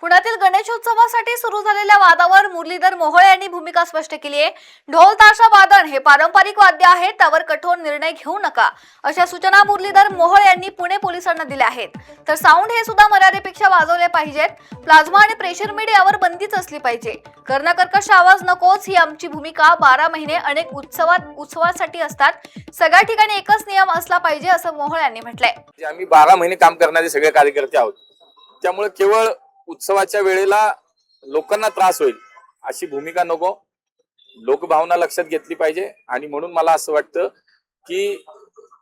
पुण्यातील गणेशोत्सवासाठी सुरू झालेल्या वादावर मुरलीधर मोहोळ यांनी भूमिका स्पष्ट केली आहे। ढोल ताशा वादन हे पारंपरिक वाद्य आहे, त्यावर कठोर निर्णय घेऊ नका अशा सूचना मुरलीधर मोहोळ यांनी पुणे पोलिसांना दिल्या आहेत। तर साऊंड हे सुद्धा मर्यादेपेक्षा वाजवले पाहिजेत। प्लाझ्मा आणि प्रेशर मीडियावर बंदीच असली पाहिजे। कर्णकर्कश आवाज नकोच ही आमची भूमिका। 12 महिने अनेक उत्सवासाठी असतात, सगळ्या ठिकाणी एकच नियम असला पाहिजे असं मोहोळ यांनी म्हटलंय। आम्ही 12 महिने काम करणारे सगळे कार्यकर्ते आहोत, त्यामुळे केवळ उत्सवाच्या वेळेला लोकांना त्रास होईल अशी भूमिका नको, लोकभावना लक्षात घेतली पाहिजे। आणि म्हणून मला असं वाटतं की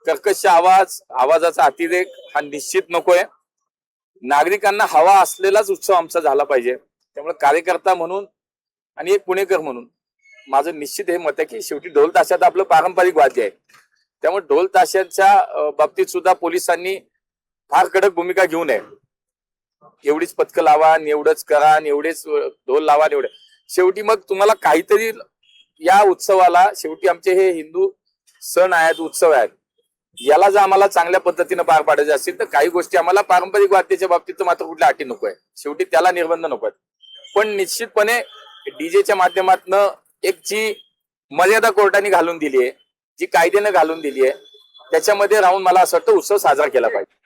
कर्कश आवाजाचा अतिरेक हा निश्चित नकोय। नागरिकांना हवा असलेलाच उत्सव आमचा झाला पाहिजे। त्यामुळे कार्यकर्ता म्हणून आणि एक पुणेकर म्हणून माझं निश्चित हे मत आहे की शेवटी ढोल ताशात आपलं पारंपरिक वाद्य आहे, त्यामुळे ढोल ताशाच्या बाबतीत सुद्धा पोलिसांनी फार कडक भूमिका घेऊ नये। एवढीच पथकं लावा, एवढंच करा, एवढेच ढोल लावा, एवढे शेवटी मग तुम्हाला काहीतरी या उत्सवाला, शेवटी आमचे हे हिंदू सण आहेत, उत्सव आहेत, याला जर आम्हाला चांगल्या पद्धतीने पार पाडायचे असतील तर काही गोष्टी आम्हाला पारंपरिक वाद्याच्या बाबतीत मात्र कुठल्या अटी नको आहे, शेवटी त्याला निर्बंध नको आहेत। पण निश्चितपणे डीजेच्या माध्यमातून एक जी मर्यादा कोर्टाने घालून दिली आहे, जी कायद्याने घालून दिली आहे, त्याच्यामध्ये राहून मला असं वाटतं उत्सव साजरा केला पाहिजे।